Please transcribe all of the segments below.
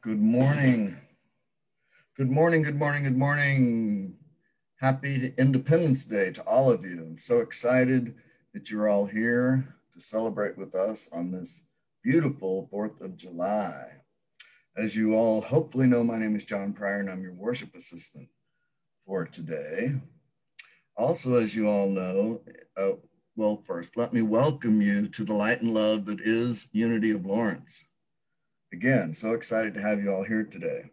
Good morning. Good morning, good morning, good morning. Happy Independence Day to all of you. I'm so excited that you're all here to celebrate with us on this beautiful 4th of July. As you all hopefully know, my name is John Pryor and I'm your worship assistant for today. Also, as you all know, first, let me welcome you to the light and love that is Unity of Lawrence. Again, so excited to have you all here today.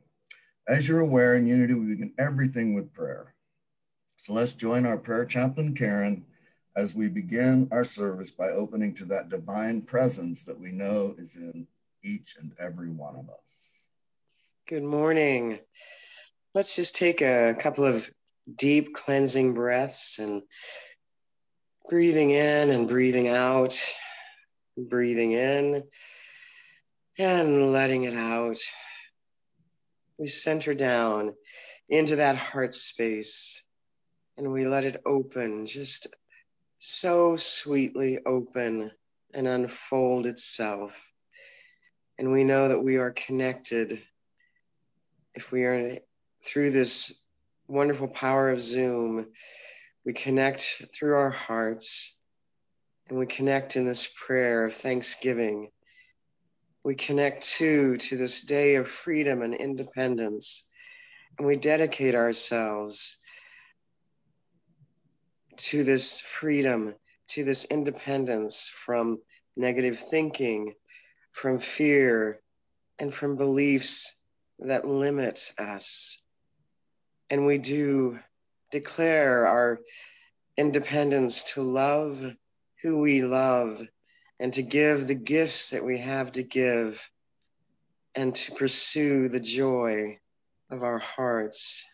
As you're aware, in Unity, we begin everything with prayer. So let's join our prayer chaplain, Karen, as we begin our service by opening to that divine presence that we know is in each and every one of us. Good morning. Let's just take a couple of deep cleansing breaths and breathing in and breathing out, breathing in and letting it out. We center down into that heart space and we let it open, just so sweetly open and unfold itself. And we know that we are connected if we are through this wonderful power of Zoom. We connect through our hearts and we connect in this prayer of thanksgiving. We connect to this day of freedom and independence, and we dedicate ourselves to this freedom, to this independence from negative thinking, from fear, and from beliefs that limit us. And we do declare our independence to love who we love and to give the gifts that we have to give and to pursue the joy of our hearts.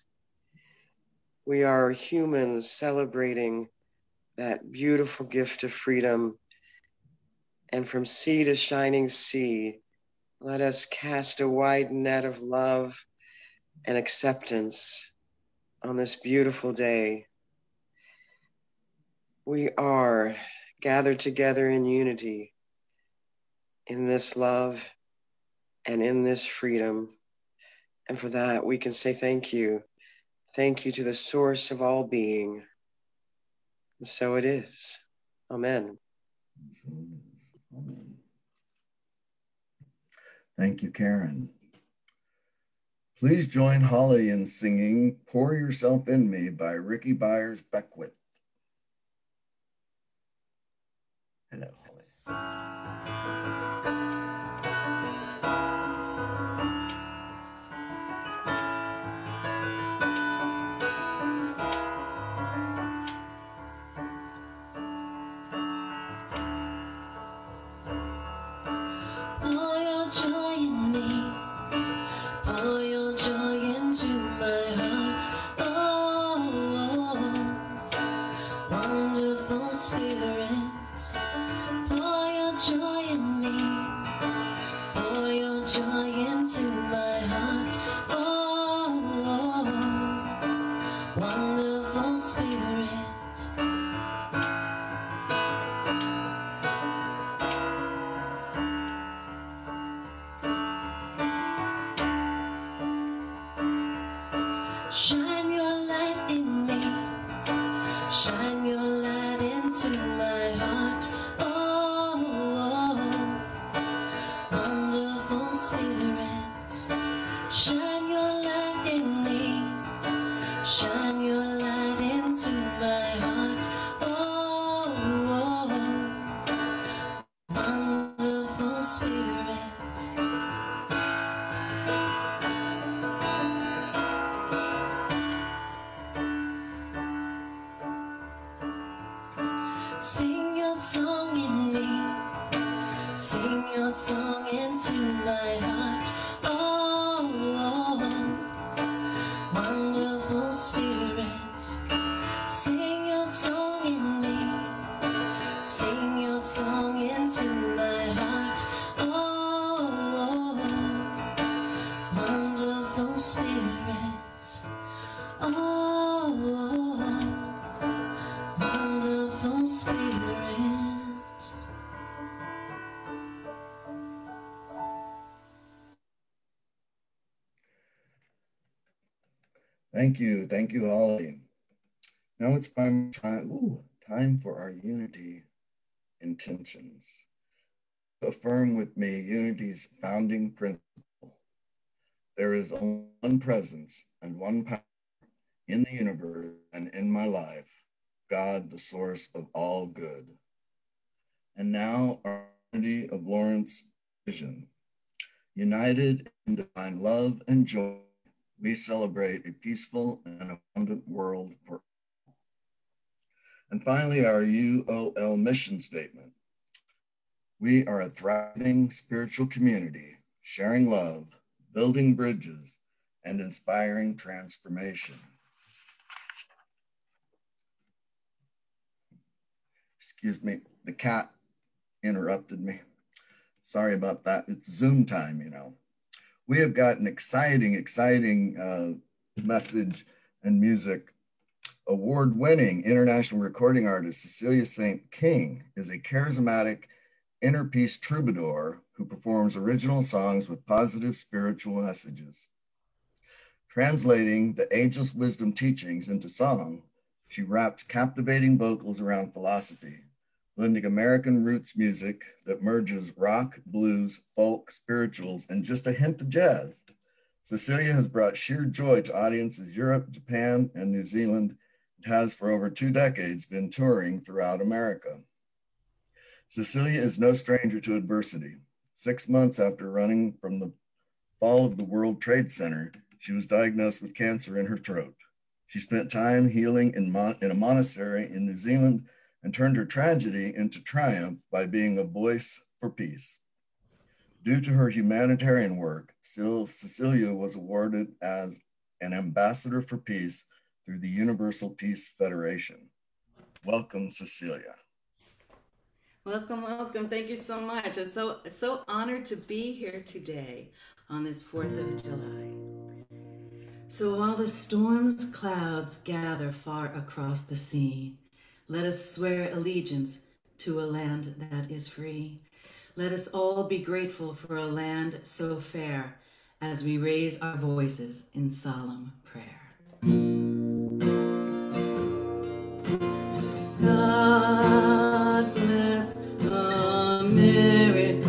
We are humans celebrating that beautiful gift of freedom. And from sea to shining sea, let us cast a wide net of love and acceptance on this beautiful day. We are gathered together in unity, in this love and in this freedom. And for that, we can say thank you. Thank you to the source of all being. And so it is. Amen. Amen. Thank you, Karen. Please join Holly in singing Pour Yourself in Me by Ricky Byers Beckwith. Hello, Holly. Pour your joy in me, pour your joy into my heart. Oh, wonderful Spirit, pour your joy in me, pour your joy into my heart. Oh, wonderful Spirit. Shine your light in me, shine your light into my heart. Oh, wonderful Spirit, shine your light in me, shine your light into my heart. Oh, wonderful Spirit. Sing your song in me, sing your song into my heart. Oh, wonderful Spirit, sing your song in me, sing your song into my heart. Oh, wonderful Spirit. Oh, wonderful Spirit. Thank you, Holly. Now it's time for our unity intentions. Affirm with me unity's founding principle. There is only one presence and one power in the universe and in my life, God, the source of all good. And now our unity of Lawrence vision. United in divine love and joy, we celebrate a peaceful and abundant world for all. And finally, our UOL mission statement. We are a thriving spiritual community, sharing love, building bridges, and inspiring transformation. Excuse me, the cat interrupted me. Sorry about that. It's Zoom time, you know. We have got an exciting message and music. Award-winning international recording artist Cecilia St. King is a charismatic inner peace troubadour who performs original songs with positive spiritual messages. Translating the ageless wisdom teachings into song, she wraps captivating vocals around philosophy, blending American roots music that merges rock, blues, folk, spirituals, and just a hint of jazz. Cecilia has brought sheer joy to audiences Europe, Japan, and New Zealand, and has for over 2 decades been touring throughout America. Cecilia is no stranger to adversity. 6 months after running from the fall of the World Trade Center, she was diagnosed with cancer in her throat. She spent time healing in a monastery in New Zealand and turned her tragedy into triumph by being a voice for peace. Due to her humanitarian work, Cecilia was awarded as an ambassador for peace through the Universal Peace Federation. Welcome, Cecilia. Welcome, welcome. Thank you so much. I'm so honored to be here today on this 4th of July. So while the storm's clouds gather far across the sea, let us swear allegiance to a land that is free. Let us all be grateful for a land so fair as we raise our voices in solemn prayer. God bless America.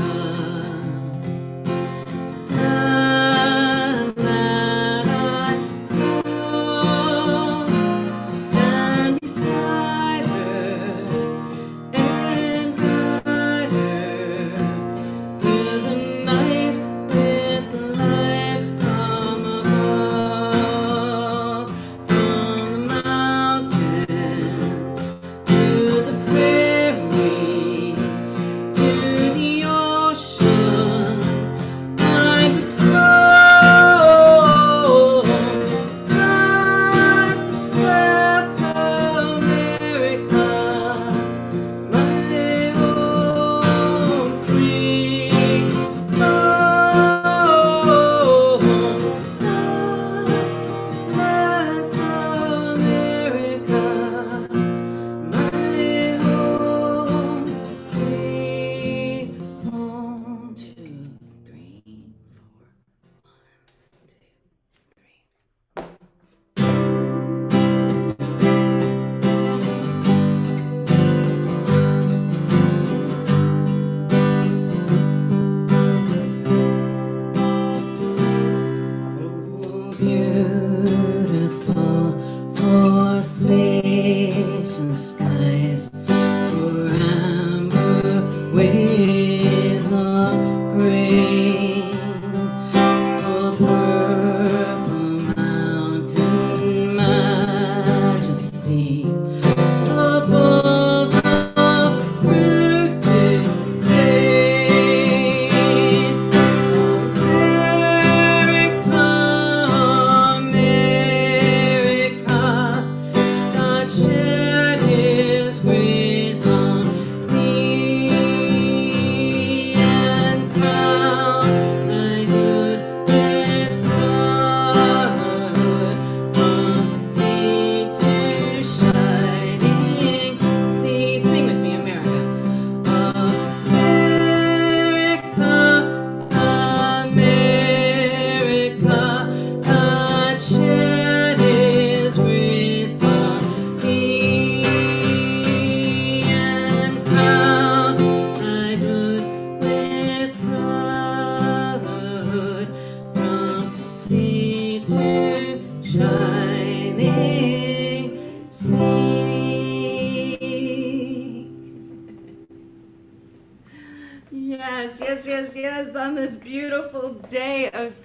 Yes, yes, yes, yes, on this beautiful day of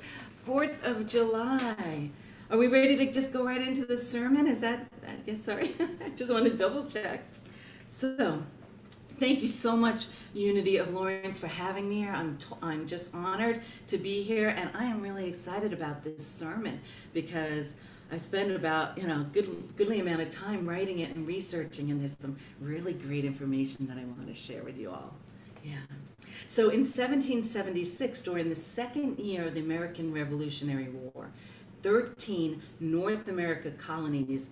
4th of July. Are we ready to just go right into the sermon? Is that, yes, sorry. I just want to double check. So, thank you so much, Unity of Lawrence, for having me here. I'm just honored to be here, and I am really excited about this sermon because I spent about, goodly amount of time writing it and researching, and there's some really great information that I want to share with you all. Yeah. So in 1776, during the second year of the American Revolutionary War, 13 North America colonies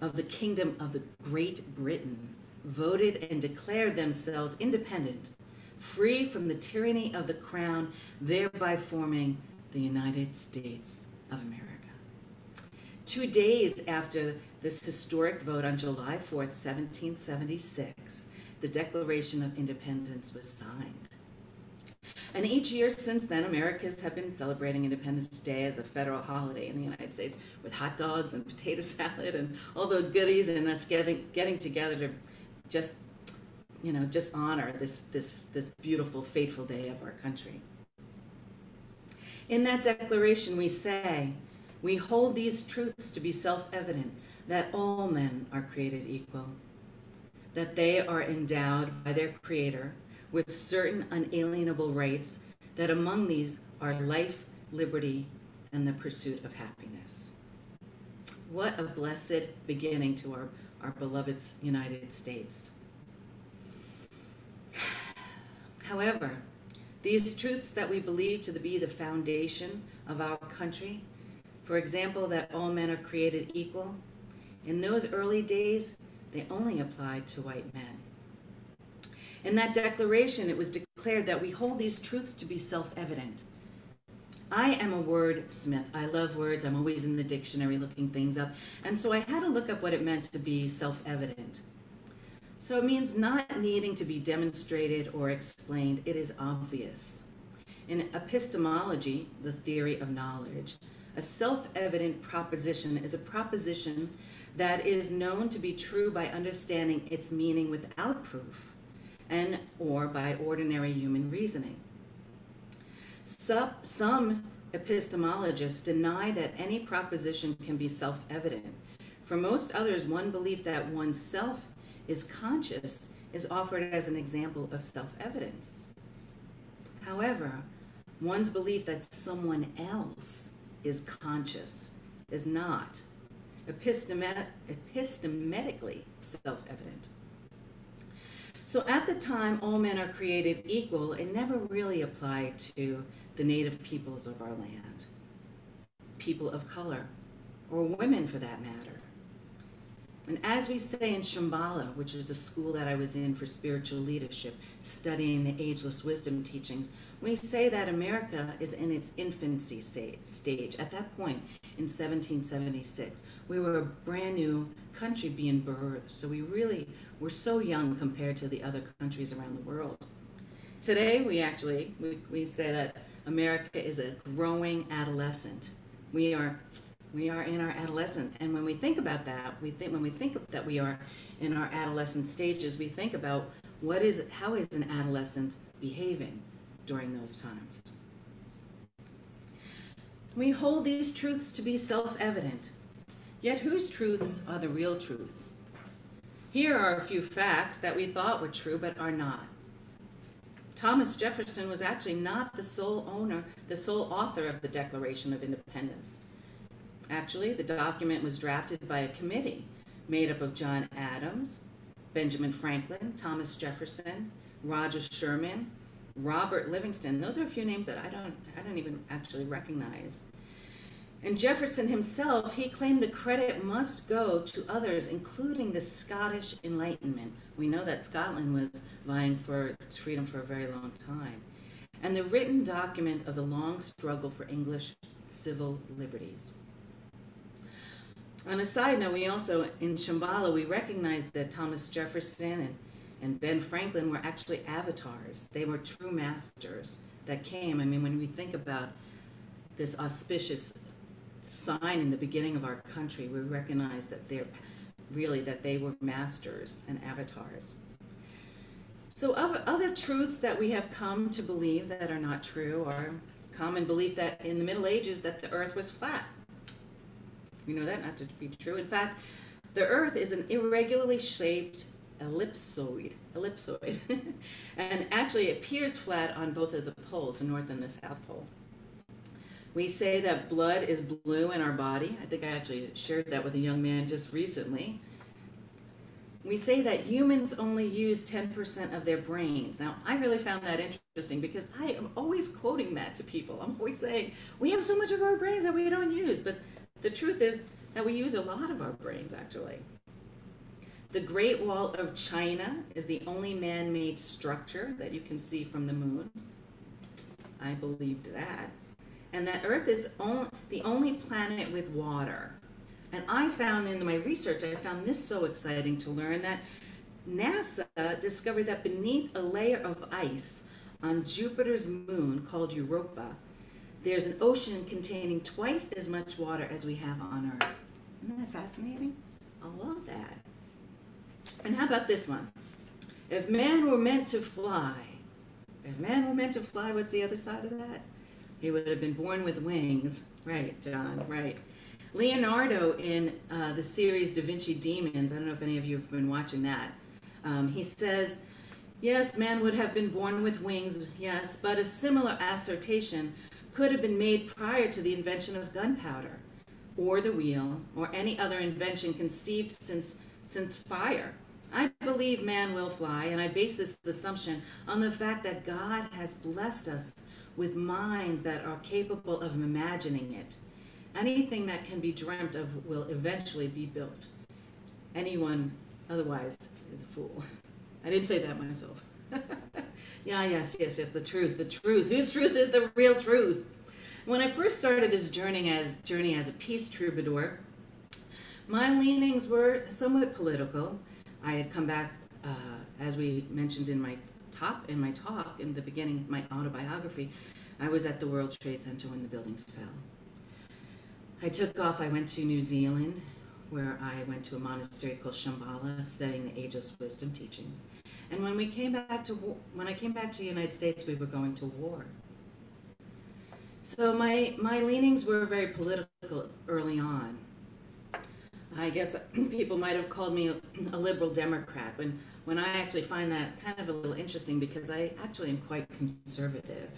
of the Kingdom of the Great Britain voted and declared themselves independent, free from the tyranny of the crown, thereby forming the United States of America. 2 days after this historic vote on July 4th, 1776, the Declaration of Independence was signed. And each year since then, Americans have been celebrating Independence Day as a federal holiday in the United States with hot dogs and potato salad and all the goodies, and us getting together to just honor this beautiful, fateful day of our country. In that declaration, we say, we hold these truths to be self-evident, that all men are created equal, that they are endowed by their Creator with certain unalienable rights, that among these are life, liberty, and the pursuit of happiness. What a blessed beginning to our beloved United States. However, these truths that we believe to be the foundation of our country, for example, that all men are created equal, in those early days, they only applied to white men. In that declaration, it was declared that we hold these truths to be self-evident. I am a wordsmith. I love words. I'm always in the dictionary looking things up. And so I had to look up what it meant to be self-evident. So it means not needing to be demonstrated or explained. It is obvious. In epistemology, the theory of knowledge, a self-evident proposition is a proposition that is known to be true by understanding its meaning without proof and or by ordinary human reasoning. Some epistemologists deny that any proposition can be self-evident. For most others, one belief that oneself is conscious is offered as an example of self-evidence. However, one's belief that someone else is conscious is not epistemically self-evident. So at the time all men are created equal, it never really applied to the native peoples of our land, people of color, or women for that matter. And as we say in Shambhala, which is the school that I was in for spiritual leadership, studying the ageless wisdom teachings, we say that America is in its infancy stage. At that point, in 1776, we were a brand new country being birthed. So we really were so young compared to the other countries around the world. Today, we say that America is a growing adolescent. We are in our adolescent, and when we think about that, when we think that we are in our adolescent stages, we think about how is an adolescent behaving during those times. We hold these truths to be self-evident, yet whose truths are the real truth? Here are a few facts that we thought were true but are not. Thomas Jefferson was actually not the sole author of the Declaration of Independence. Actually, the document was drafted by a committee made up of John Adams, Benjamin Franklin, Thomas Jefferson, Roger Sherman, Robert Livingston. Those are a few names that I don't even actually recognize. And Jefferson himself, he claimed the credit must go to others, including the Scottish Enlightenment. We know that Scotland was vying for its freedom for a very long time. And the written document of the long struggle for English civil liberties. On a side note, we also, in Shambhala, we recognize that Thomas Jefferson and Ben Franklin were actually avatars. They were true masters that came. I mean, when we think about this auspicious sign in the beginning of our country, we recognize that they were masters and avatars. So other truths that we have come to believe that are not true are common belief that in the Middle Ages that the earth was flat. We know that not to be true. In fact, the earth is an irregularly shaped ellipsoid. And actually it appears flat on both of the poles, the North and the South Pole. We say that blood is blue in our body. I think I actually shared that with a young man just recently. We say that humans only use 10% of their brains. Now, I really found that interesting because I am always quoting that to people. I'm always saying, we have so much of our brains that we don't use. But the truth is that we use a lot of our brains, actually. The Great Wall of China is the only man-made structure that you can see from the moon. I believed that. And that Earth is the only planet with water. And I found in my research, I found this so exciting to learn that NASA discovered that beneath a layer of ice on Jupiter's moon called Europa, there's an ocean containing twice as much water as we have on Earth. Isn't that fascinating? I love that. And how about this one? If man were meant to fly, what's the other side of that? He would have been born with wings. Right, John, right. Leonardo in the series Da Vinci Demons, I don't know if any of you have been watching that, he says, yes, man would have been born with wings, yes, but a similar assertion could have been made prior to the invention of gunpowder, or the wheel, or any other invention conceived since fire. I believe man will fly, and I base this assumption on the fact that God has blessed us with minds that are capable of imagining it. Anything that can be dreamt of will eventually be built. Anyone otherwise is a fool. I didn't say that myself. Yes, the truth. Whose truth is the real truth? When I first started this journey as a peace troubadour, my leanings were somewhat political. I had come back, as we mentioned in my talk in the beginning of my autobiography, I was at the World Trade Center when the buildings fell. I took off, I went to New Zealand, where I went to a monastery called Shambhala, studying the ageless wisdom teachings. And when I came back to the United States, we were going to war. So my leanings were very political early on. I guess people might have called me a liberal Democrat, when I actually find that kind of a little interesting because I actually am quite conservative.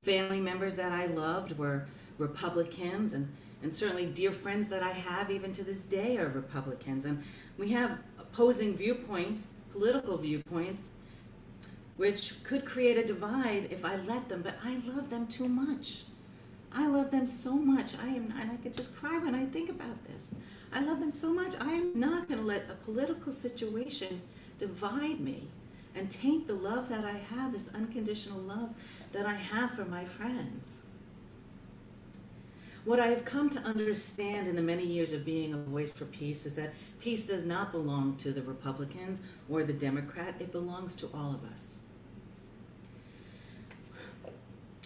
Family members that I loved were Republicans, and certainly dear friends that I have even to this day are Republicans. And we have opposing viewpoints, political viewpoints, which could create a divide if I let them, but I love them too much. I love them so much. And I could just cry when I think about this. I love them so much. I am not going to let a political situation divide me and taint the love that I have, this unconditional love that I have for my friends. What I have come to understand in the many years of being a voice for peace is that peace does not belong to the Republicans or the Democrat. It belongs to all of us.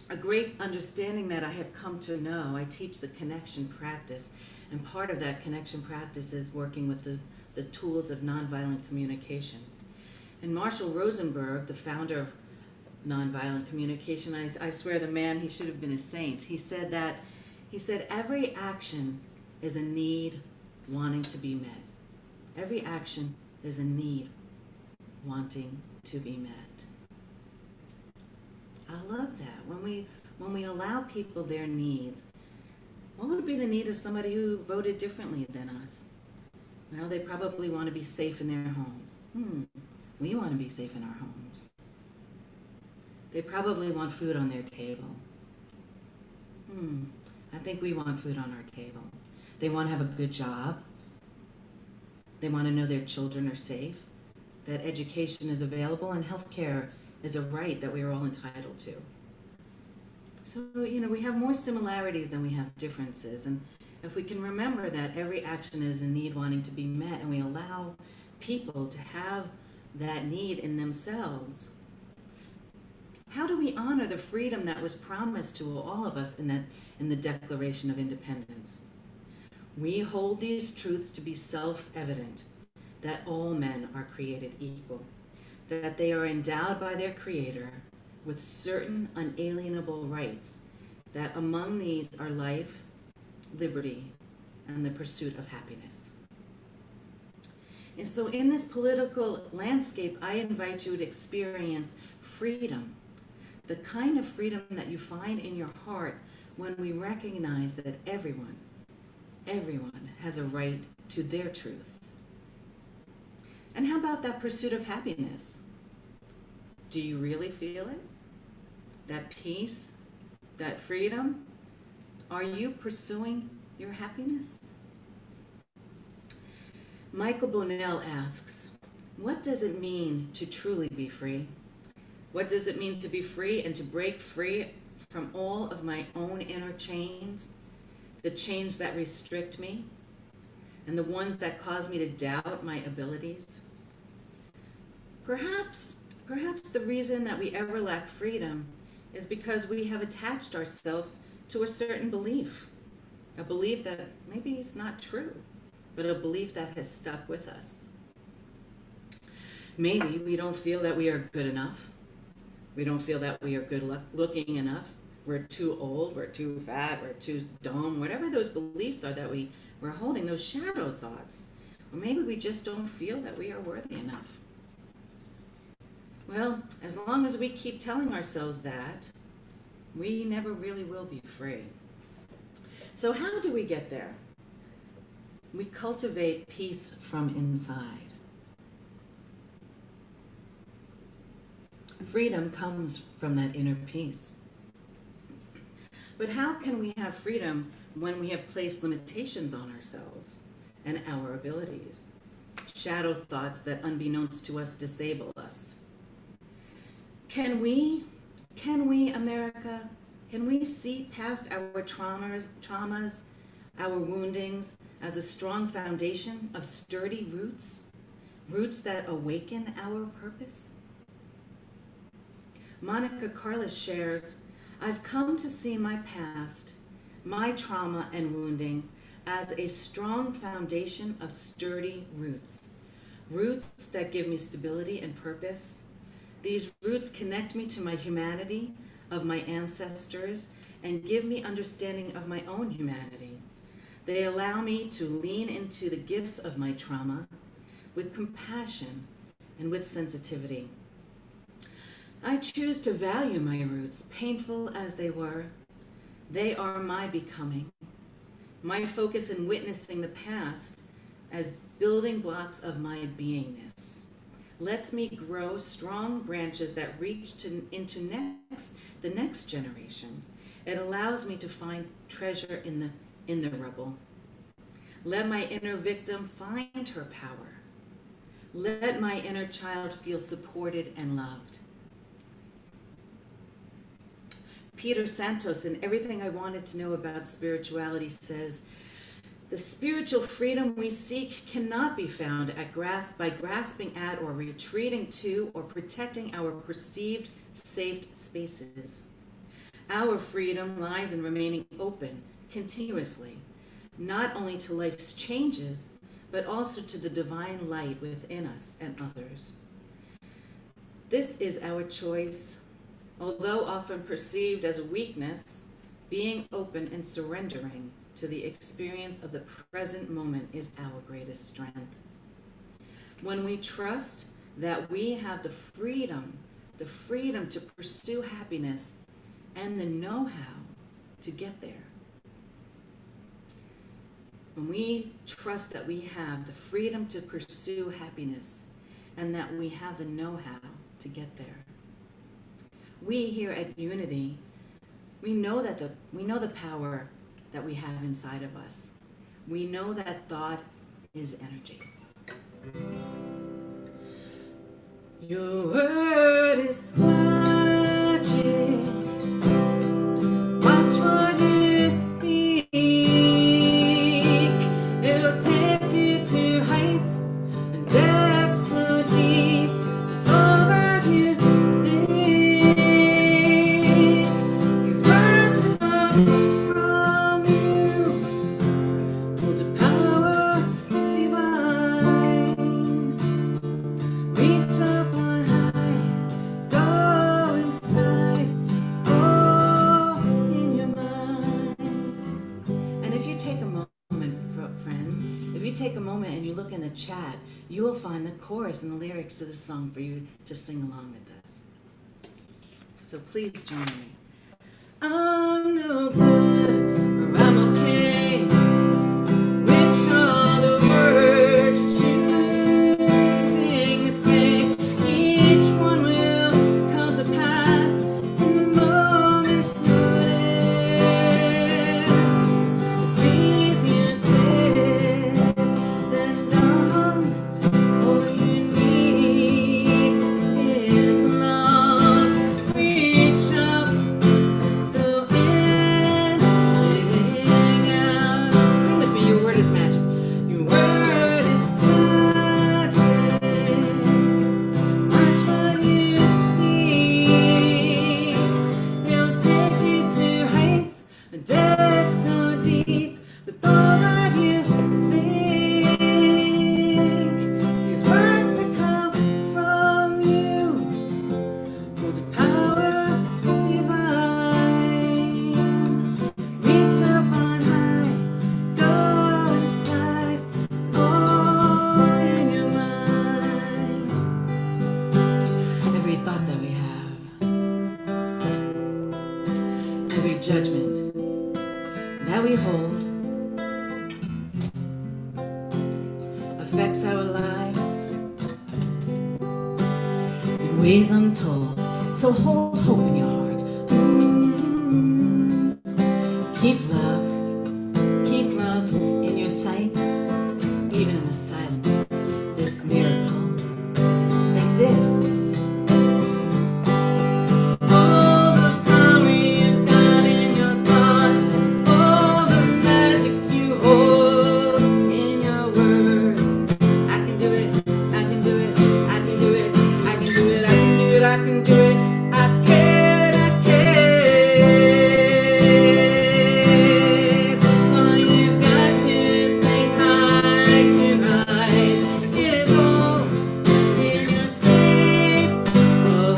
A great understanding that I have come to know, I teach the connection practice, and part of that connection practice is working with the tools of nonviolent communication. And Marshall Rosenberg, the founder of nonviolent communication, I swear the man, he should have been a saint. He said every action is a need wanting to be met. Every action is a need wanting to be met. I love that. When we allow people their needs, what would be the need of somebody who voted differently than us? Well, they probably want to be safe in their homes. We want to be safe in our homes. They probably want food on their table. I think we want food on our table. They want to have a good job. They want to know their children are safe, that education is available, and health care is a right that we are all entitled to. So, we have more similarities than we have differences. And if we can remember that every action is a need wanting to be met, and we allow people to have that need in themselves, how do we honor the freedom that was promised to all of us in the Declaration of Independence? We hold these truths to be self-evident, that all men are created equal, that they are endowed by their Creator with certain unalienable rights, that among these are life, liberty, and the pursuit of happiness. And so in this political landscape, I invite you to experience freedom, the kind of freedom that you find in your heart when we recognize that everyone has a right to their truth. And how about that pursuit of happiness? Do you really feel it? That peace, that freedom? Are you pursuing your happiness? Michael Bonnell asks, what does it mean to truly be free? What does it mean to be free and to break free from all of my own inner chains, the chains that restrict me, and the ones that cause me to doubt my abilities? Perhaps the reason that we ever lack freedom is because we have attached ourselves to a certain belief, a belief that maybe is not true, but a belief that has stuck with us. Maybe we don't feel that we are good enough. We don't feel that we are good looking enough. We're too old, we're too fat, we're too dumb, whatever those beliefs are that we're holding, those shadow thoughts. Or maybe we just don't feel that we are worthy enough. Well, as long as we keep telling ourselves that, we never really will be free. So how do we get there? We cultivate peace from inside. Freedom comes from that inner peace. But how can we have freedom when we have placed limitations on ourselves and our abilities? Shadow thoughts that, unbeknownst to us, disable us. Can we, America, can we see past our traumas, our woundings, as a strong foundation of sturdy roots, roots that awaken our purpose? Monica Carlos shares, I've come to see my past, my trauma and wounding, as a strong foundation of sturdy roots, roots that give me stability and purpose. These roots connect me to my humanity, of my ancestors, and give me understanding of my own humanity. They allow me to lean into the gifts of my trauma with compassion and with sensitivity. I choose to value my roots, painful as they were. They are my becoming. My focus in witnessing the past as building blocks of my beingness lets me grow strong branches that reach into the next generations. It allows me to find treasure in the rubble. Let my inner victim find her power. Let my inner child feel supported and loved. Peter Santos, in Everything I Wanted to Know About Spirituality, says, the spiritual freedom we seek cannot be found by grasping at or retreating to or protecting our perceived safe spaces. Our freedom lies in remaining open continuously, not only to life's changes, but also to the divine light within us and others. This is our choice. Although often perceived as a weakness, being open and surrendering to the experience of the present moment is our greatest strength. When we trust that we have the freedom to pursue happiness and the know-how to get there. When we trust that we have the freedom to pursue happiness and that we have the know-how to get there. We here at Unity, we know the power that we have inside of us. We know that thought is energy. Your word is magic. Watch what you speak. It'll take you to heights and depths so deep. All that you think. These words come from you. Hold the power divine. Reach up on high. chat, you will find the chorus and the lyrics to the song for you to sing along with us. So please join me. I'm no good, or I'm okay, which are the words you're choosing to say. Each one will come to pass in the moment's notice. It's easier said than done. All you need is love. Reach up, go in, sing out. Sing with me, your word is magic. Your word is magic. Watch what you speak. It'll take you to heights, a depth so deep. With all that you think, these words that come from you hold the power divine. Reach up on high, go inside. It's all in your mind. Every thought that we have, every judgment that we hold affects our lives in ways untold. So hold hope in your heart. Keep love in your sight. Even in the silence, this miracle exists. All the power you've got in your thoughts, all the magic you hold in your words. I can do it, I can do it, I can do it, I can do it, I can do it, I can do it, I can, I can. All you've got to think high to rise. It is all in your state of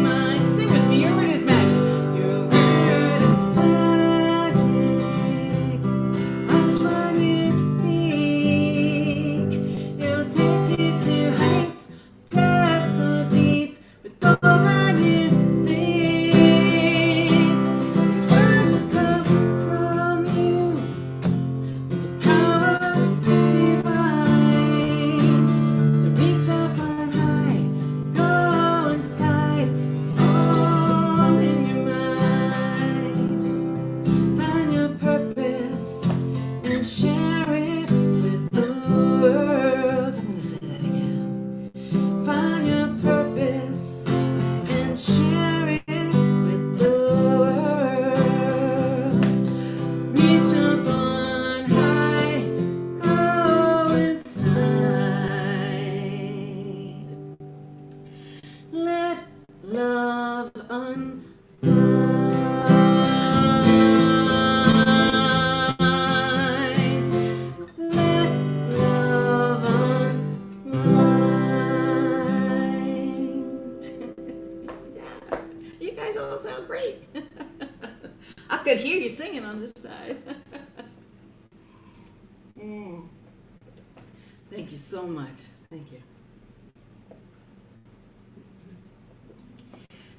mind. Sing with me, your word is magic. Your word is magic. Watch what you speak. It'll take you to heights, depths so deep. With all that you think, these words that come from you with the power divine. So reach up on high, go inside. It's all in your mind. Find your purpose and share it with the world. I'm gonna say that again. Find your purpose and share it with the world. Reach up on high, go inside. Let love unwind. Let love unwind. Yeah, you guys all sound great. I could hear you singing on this side. Thank you so much. Thank you.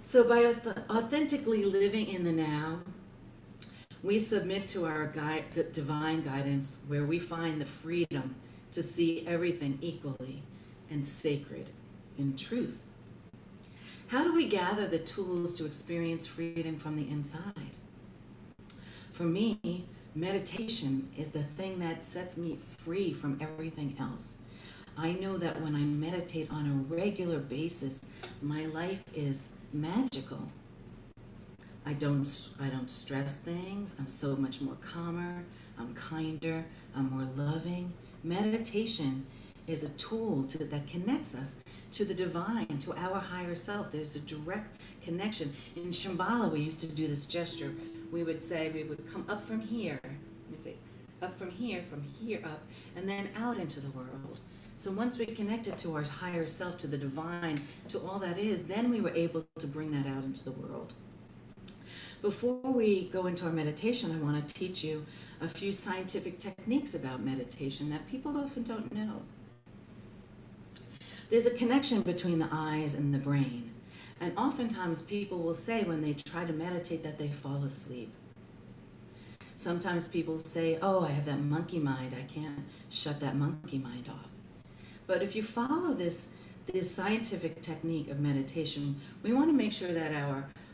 So by authentically living in the now, we submit to our divine guidance, where we find the freedom to see everything equally and sacred in truth. How do we gather the tools to experience freedom from the inside? For me, meditation is the thing that sets me free from everything else. I know that when I meditate on a regular basis, my life is magical. I don't stress things. I'm so much more calmer. I'm kinder. I'm more loving. Meditation is a tool that connects us to the divine, to our higher self. There's a direct connection. In Shambhala, we used to do this gesture. We would say, we would come up from here. Let me say, up from here up, and then out into the world. So once we connected to our higher self, to the divine, to all that is, then we were able to bring that out into the world. Before we go into our meditation, I want to teach you a few scientific techniques about meditation that people often don't know. There's a connection between the eyes and the brain. And oftentimes people will say when they try to meditate that they fall asleep. Sometimes people say, oh, I have that monkey mind. I can't shut that monkey mind off. But if you follow this scientific technique of meditation, we want to make sure that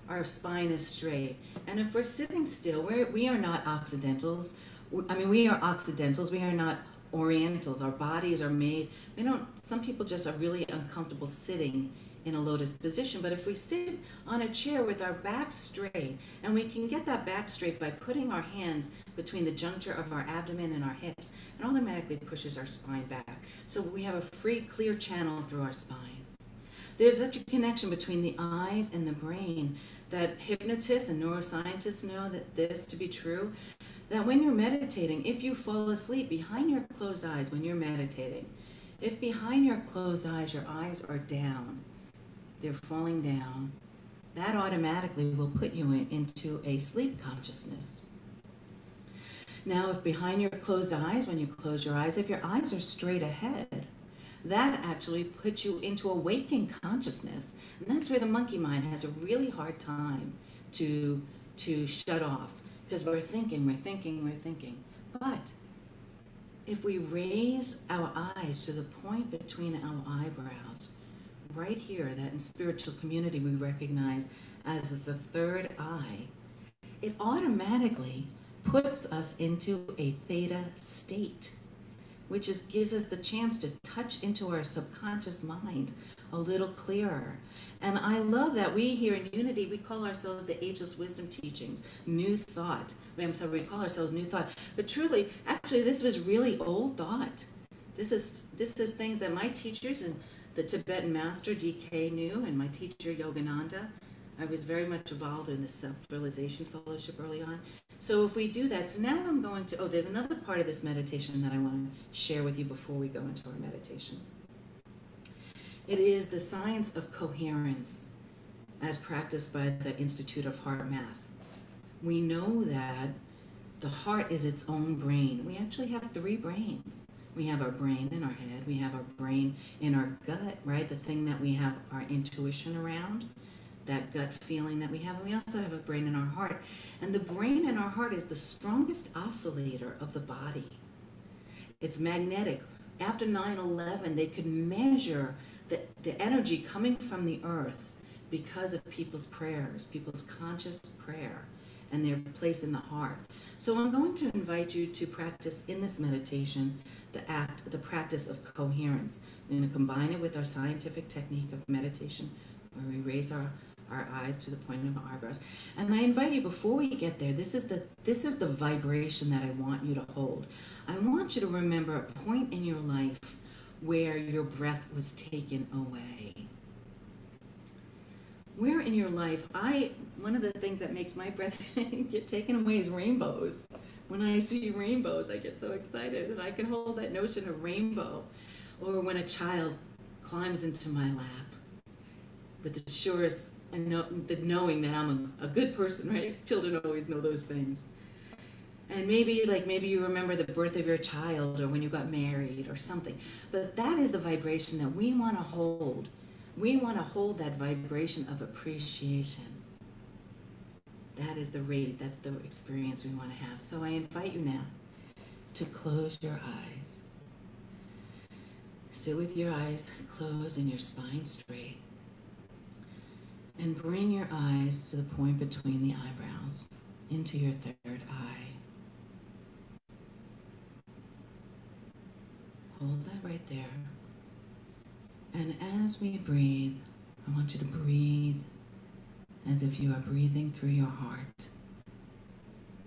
our spine is straight. And if we're sitting still, we are not Occidentals. I mean, we are Occidentals. We are not Orientals. Our bodies are made, some people just are really uncomfortable sitting in a lotus position. But if we sit on a chair with our back straight, and we can get that back straight by putting our hands between the juncture of our abdomen and our hips, it automatically pushes our spine back. So we have a free, clear channel through our spine. There's such a connection between the eyes and the brain that hypnotists and neuroscientists know that this to be true, that when you're meditating, if you fall asleep behind your closed eyes when you're meditating, if behind your closed eyes your eyes are down, they're falling down, that automatically will put you into a sleep consciousness. Now, if behind your closed eyes, when you close your eyes, if your eyes are straight ahead, that actually puts you into a waking consciousness. And that's where the monkey mind has a really hard time to shut off, because we're thinking. But if we raise our eyes to the point between our eyebrows, right here, that in spiritual community we recognize as the third eye, it automatically puts us into a theta state, which gives us the chance to touch into our subconscious mind a little clearer. And I love that we here in Unity, we call ourselves the Ageless Wisdom Teachings, New Thought. We call ourselves New Thought. But truly, actually, this was really old thought. This is things that my teachers and the Tibetan master DK knew, and my teacher Yogananda. I was very much involved in the Self-Realization Fellowship early on. So if we do that, so now I'm going to, there's another part of this meditation that I want to share with you before we go into our meditation. It is the science of coherence as practiced by the Institute of Heart Math. We know that the heart is its own brain. We actually have 3 brains. We have our brain in our head. We have our brain in our gut, right? The thing that we have our intuition around, that gut feeling that we have. And we also have a brain in our heart. And the brain in our heart is the strongest oscillator of the body. It's magnetic. After 9/11, they could measure the energy coming from the earth because of people's prayers, people's conscious prayer, and their place in the heart. So I'm going to invite you to practice in this meditation the practice of coherence. We're going to combine it with our scientific technique of meditation, where we raise our eyes to the point of our eyebrows. And I invite you, before we get there, this is the vibration that I want you to hold. I want you to remember a point in your life where your breath was taken away. Where in your life, one of the things that makes my breath get taken away is rainbows. When I see rainbows, I get so excited, and I can hold that notion of rainbow. Or when a child climbs into my lap with the surest knowing that I'm a good person, right? Children always know those things. And maybe you remember the birth of your child, or when you got married or something. But that is the vibration that we want to hold. We want to hold that vibration of appreciation. That is the rate, that's the experience we want to have. So I invite you now to close your eyes. Sit with your eyes closed and your spine straight. And bring your eyes to the point between the eyebrows, into your third eye. Hold that right there. And as we breathe, I want you to breathe as if you are breathing through your heart.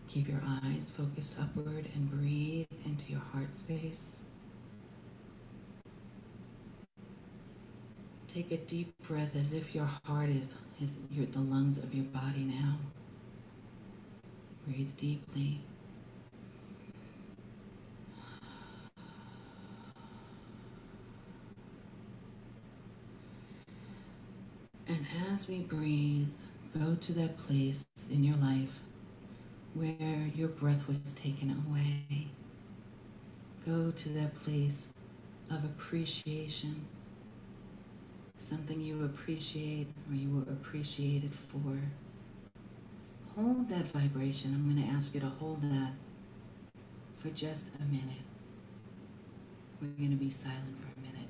Keep your eyes focused upward and breathe into your heart space. Take a deep breath as if your heart is the lungs of your body now. Breathe deeply. And as we breathe, go to that place in your life where your breath was taken away. Go to that place of appreciation. something you appreciate or you were appreciated for. Hold that vibration. I'm going to ask you to hold that for just a minute. We're going to be silent for a minute.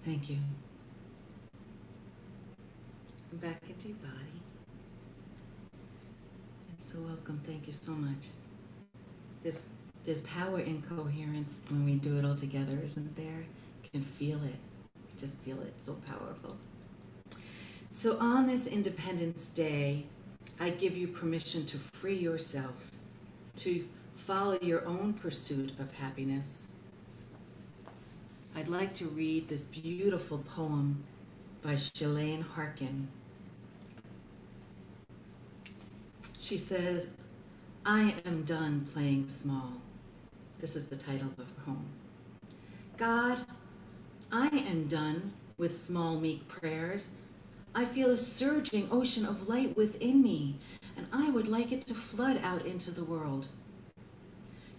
Thank you. Back into your body. You're so welcome. Thank you so much. There's power in coherence when we do it all together, isn't there? You can feel it. You just feel it. So powerful. So on this Independence Day, I give you permission to free yourself, to follow your own pursuit of happiness. I'd like to read this beautiful poem by Shalane Harkin. She says, I am done playing small. This is the title of her poem. God, I am done with small, meek prayers. I feel a surging ocean of light within me, and I would like it to flood out into the world.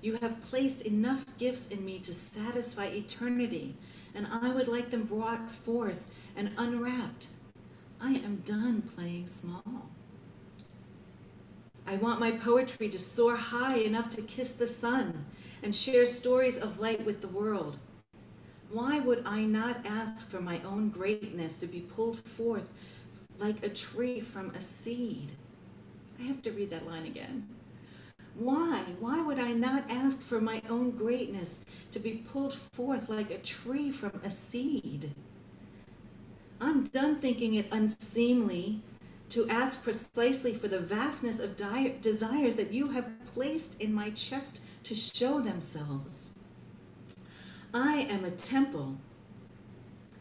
You have placed enough gifts in me to satisfy eternity, and I would like them brought forth and unwrapped. I am done playing small. I want my poetry to soar high enough to kiss the sun and share stories of light with the world. Why would I not ask for my own greatness to be pulled forth like a tree from a seed? I have to read that line again. Why would I not ask for my own greatness to be pulled forth like a tree from a seed? I'm done thinking it unseemly to ask precisely for the vastness of desires that you have placed in my chest to show themselves. I am a temple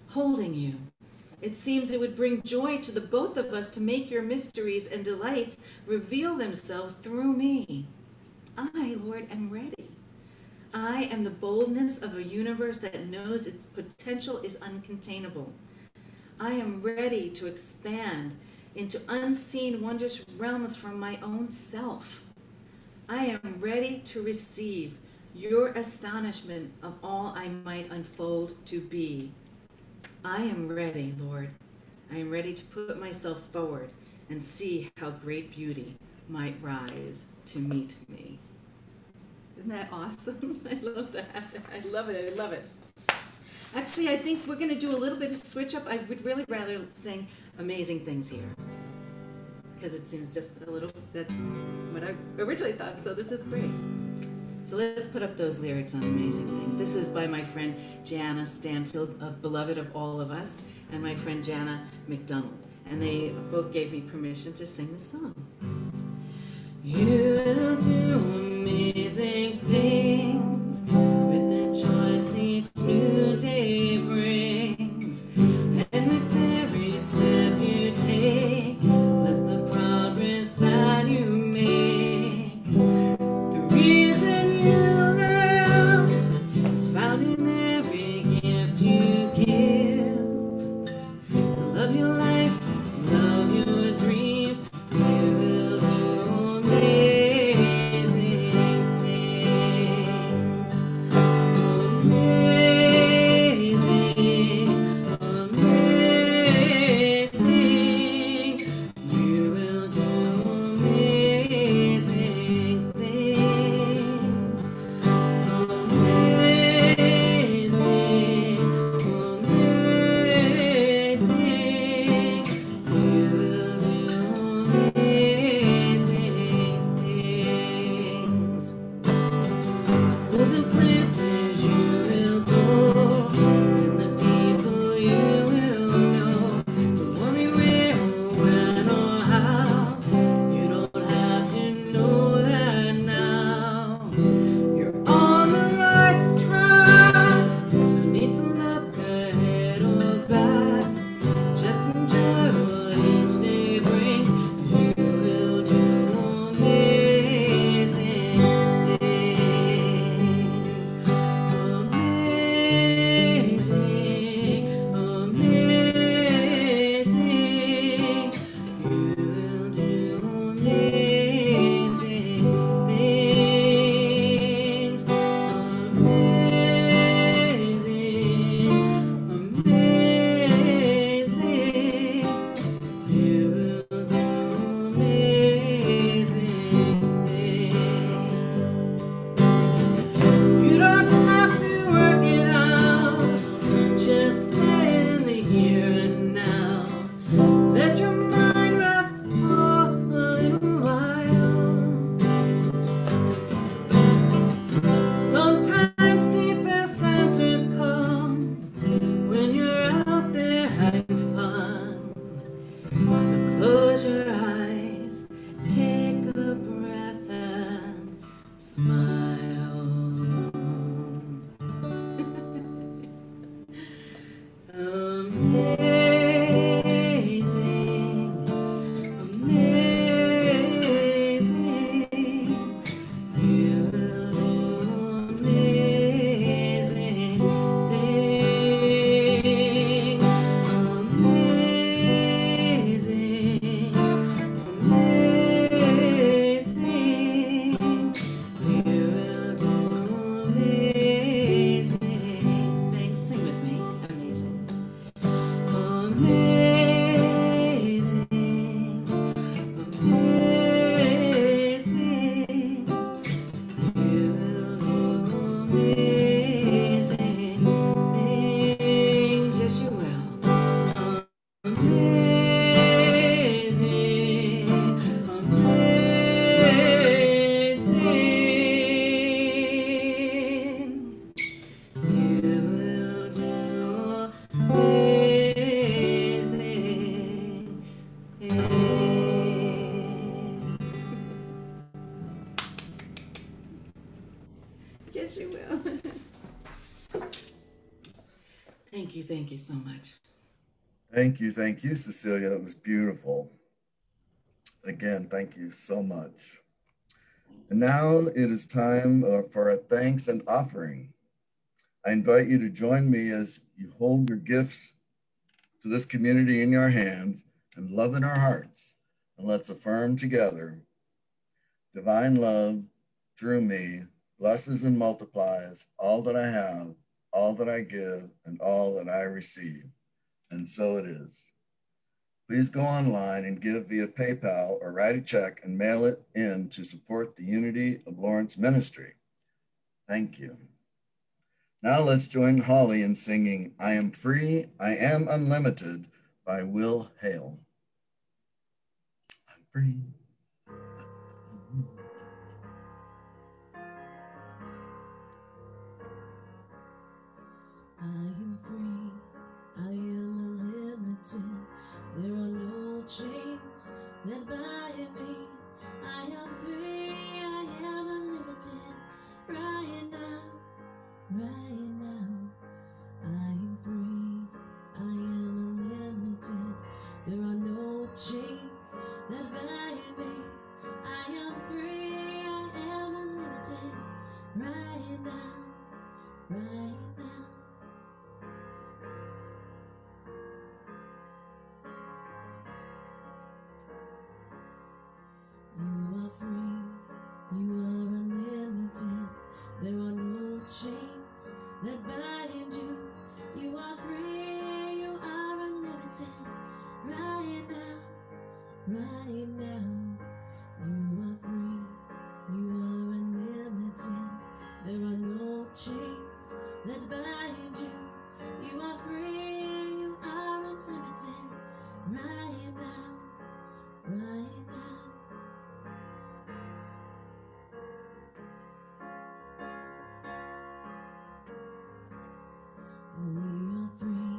holding you. It seems it would bring joy to the both of us to make your mysteries and delights reveal themselves through me. I, Lord, am ready. I am the boldness of a universe that knows its potential is uncontainable. I am ready to expand into unseen wondrous realms from my own self. I am ready to receive your astonishment of all I might unfold to be. I am ready, Lord. I am ready to put myself forward and see how great beauty might rise to meet me. Isn't that awesome? I love that. I love it. I love it. Actually, I think we're going to do a little bit of switch up. I would really rather sing Amazing Things here, because it seems just a little, that's what I originally thought. So this is great. So let's put up those lyrics on Amazing Things. This is by my friend Jana Stanfield, a beloved of all of us, and my friend Jana McDonald. And they both gave me permission to sing this song. You will do amazing things with the choice each new day brings. And with every step you take, bless the progress that you make. The reason you love is found in every gift you give. So love your life, love your dreams. You will do amazing smile. Amazing, amazing. You will do amazing things. Amazing, amazing. You will do amazing things. Sing with me. Amazing. Amazing, amazing. You will do amazing things. Yes, you will. Amazing, amazing. You will do amazing things. Yes, you will. Thank you so much. Thank you, Cecilia. That was beautiful. Again, thank you so much. And now it is time for a thanks and offering. I invite you to join me as you hold your gifts to this community in your hands and love in our hearts. And let's affirm together, divine love through me blesses and multiplies all that I have, all that I give, and all that I receive. And so it is. Please go online and give via PayPal or write a check and mail it in to support the Unity of Lawrence ministry. Thank you. Now let's join Holly in singing I Am Free, I Am Unlimited by Will Hale. I'm free. I am free, I am unlimited. There are no chains that bind me. I am free, I am unlimited. Right now, right now. I am free, I am unlimited. There are no chains that bind me. I am free, I am unlimited. Right now, right now. You are free, you are unlimited. There are no chains that bind you. You are free, you are unlimited. Right now, right now. You are free, you are unlimited. There are no chains that bind you. You are free, you are unlimited. Right now, right now. We are free,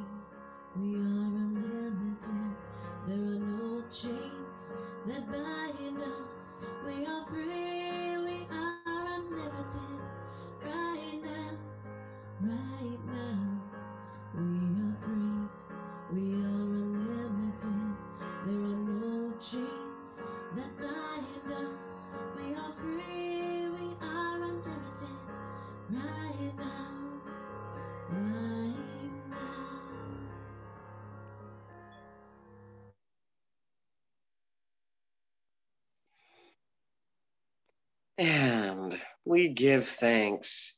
we are unlimited. There are no chains that bind us. We are free, we are unlimited. Right now, right now. We are free, we are unlimited. There are no chains that bind us. We are free, we are unlimited. Right now, right now. And we give thanks.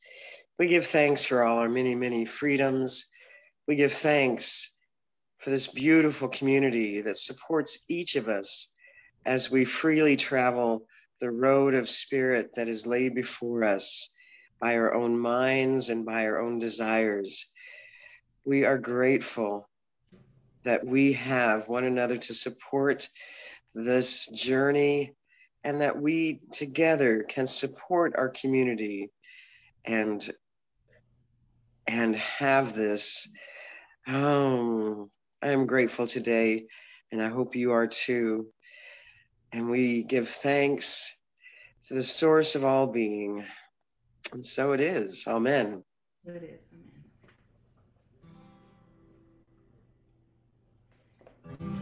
We give thanks for all our many, many freedoms. We give thanks for this beautiful community that supports each of us as we freely travel the road of spirit that is laid before us by our own minds and by our own desires. We are grateful that we have one another to support this journey and that we together can support our community and have this. I am grateful today, and I hope you are too. And we give thanks to the source of all being. And so it is. Amen. So it is. Amen.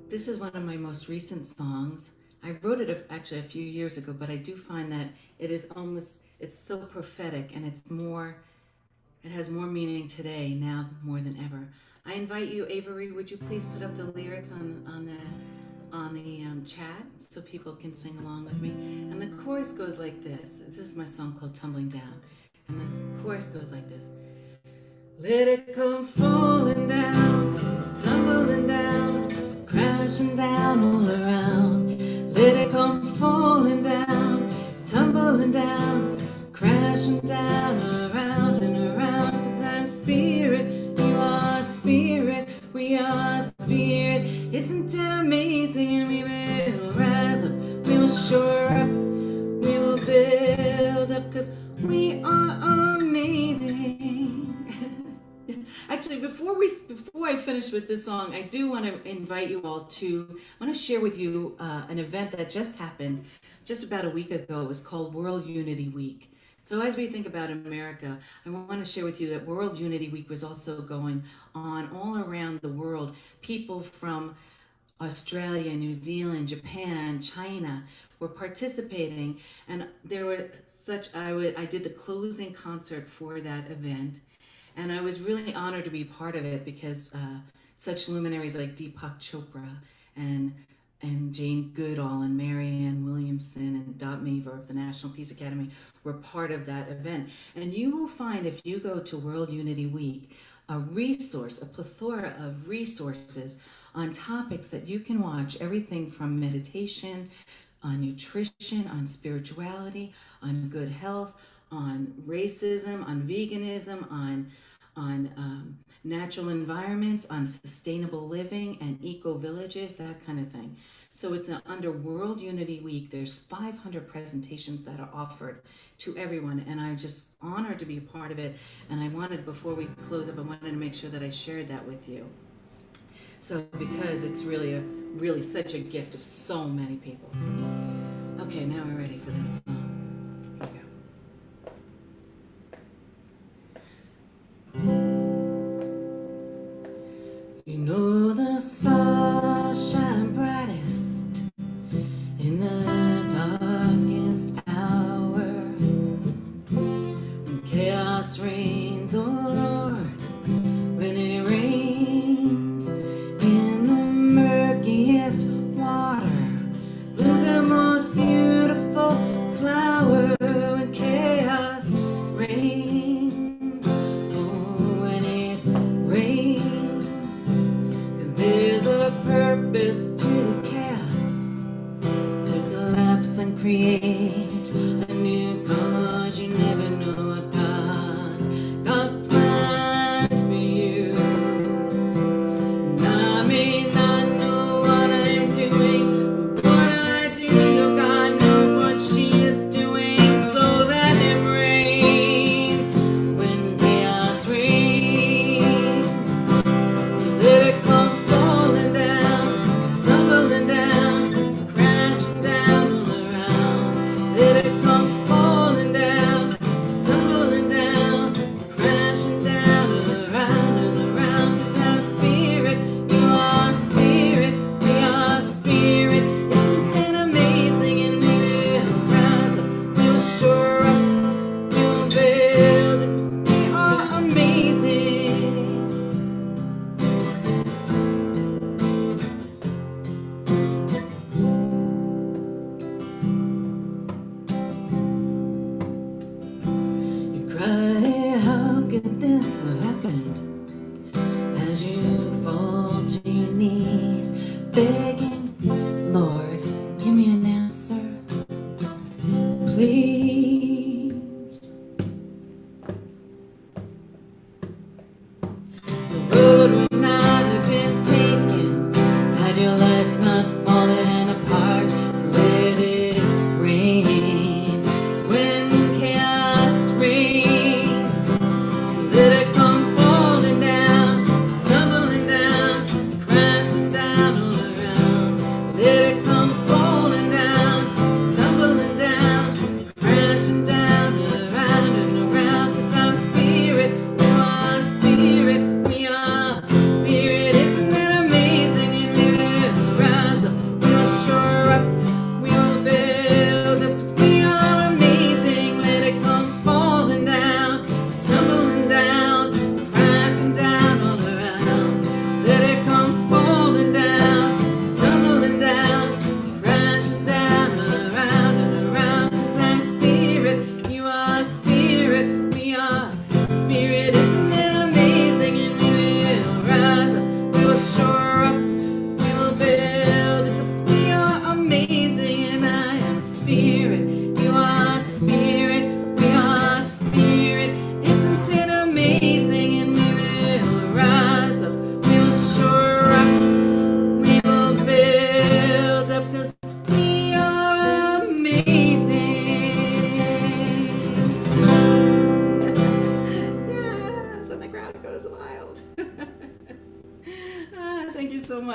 This is one of my most recent songs. I wrote it actually a few years ago, but I do find that it is almost, it's so prophetic, and it's more, it has more meaning today, now more than ever. I invite you, Avery, would you please put up the lyrics on the chat so people can sing along with me? And the chorus goes like this. This is my song called Tumbling Down. And the chorus goes like this. Let it come falling down, tumbling down, crashing down all around. Let it come falling down, tumbling down, crashing down around and around. 'Cause I'm spirit, you are spirit, we are spirit. Isn't it amazing? And we will rise up, we will shore up, we will build up, 'cause we are amazing. Actually, before I finish with this song, I do want to invite you all to, I want to share with you an event that just happened just about a week ago. It was called World Unity Week. So as we think about America, I want to share with you that World Unity Week was also going on all around the world. People from Australia, New Zealand, Japan, China were participating, and there were I did the closing concert for that event, and I was really honored to be part of it because such luminaries like Deepak Chopra and Jane Goodall and Marianne Williamson and Dot Maver of the National Peace Academy were part of that event. And you will find, if you go to World Unity Week, a plethora of resources on topics that you can watch, everything from meditation, on nutrition, on spirituality, on good health, on racism, on veganism, on natural environments, on sustainable living and eco-villages, that kind of thing. So it's under World Unity Week. There's 500 presentations that are offered to everyone, and I'm just honored to be a part of it. And I wanted, before we close up, I wanted to make sure that I shared that with you. So because it's really such a gift of so many people. Okay, now we're ready for this song. You know the stars shine brightest in the darkest hour, when chaos reigns, oh Lord, when it rains in the murkiest water, blooms the most beautiful flower, when chaos reigns, oh, when it rains. There's a purpose to the chaos, to collapse and create a new cause. You never know what God's got planned.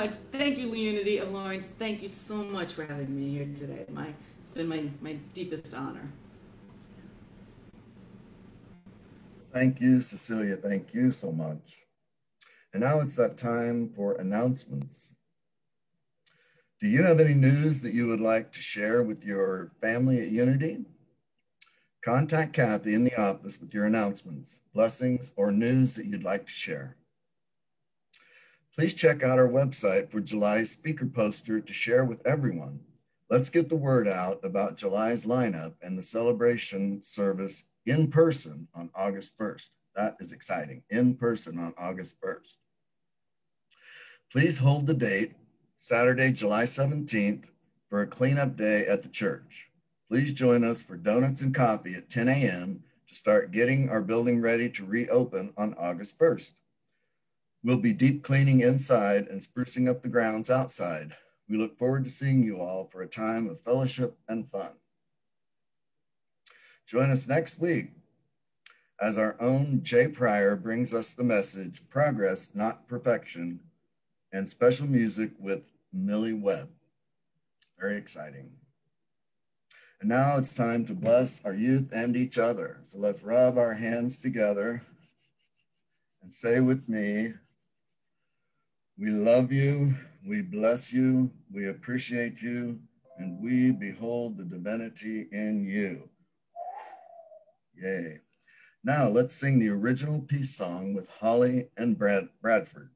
much. Thank you, Unity of Lawrence. Thank you so much for having me here today. It's been my deepest honor. Thank you, Cecilia. Thank you so much. And now it's that time for announcements. Do you have any news that you would like to share with your family at Unity? Contact Kathy in the office with your announcements, blessings, or news that you'd like to share. Please check out our website for July's speaker poster to share with everyone. Let's get the word out about July's lineup and the celebration service in person on August 1st. That is exciting, in person on August 1st. Please hold the date, Saturday, July 17th, for a cleanup day at the church. Please join us for donuts and coffee at 10 a.m. to start getting our building ready to reopen on August 1st. We'll be deep cleaning inside and sprucing up the grounds outside. We look forward to seeing you all for a time of fellowship and fun. Join us next week as our own Jay Pryor brings us the message, Progress, Not Perfection, and special music with Millie Webb. Very exciting. And now it's time to bless our youth and each other. So let's rub our hands together and say with me, we love you, we bless you, we appreciate you, and we behold the divinity in you. Yay. Now let's sing the original peace song with Holly and Bradford.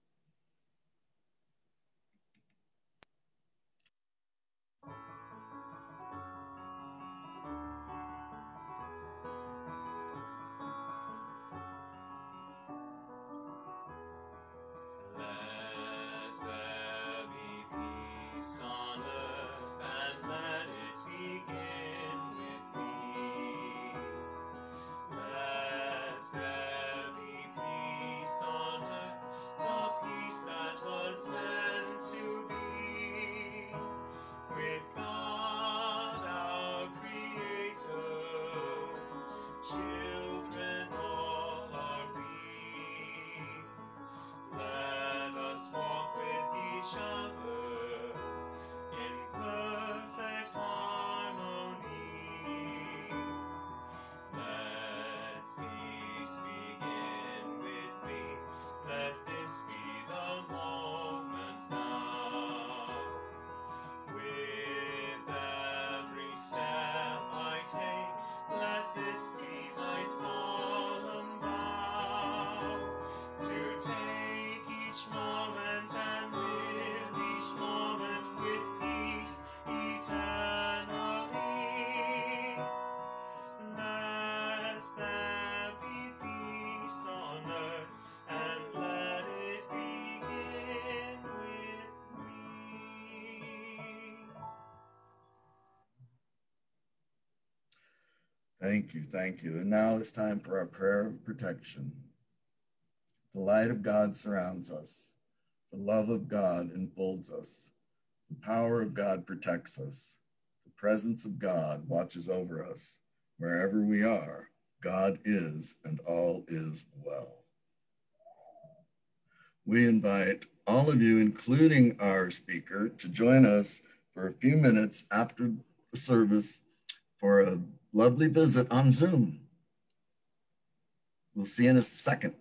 Thank you, thank you. And now it's time for our prayer of protection. The light of God surrounds us. The love of God enfolds us. The power of God protects us. The presence of God watches over us. Wherever we are, God is, and all is well. We invite all of you, including our speaker, to join us for a few minutes after the service for a lovely visit on Zoom. We'll see you in a second.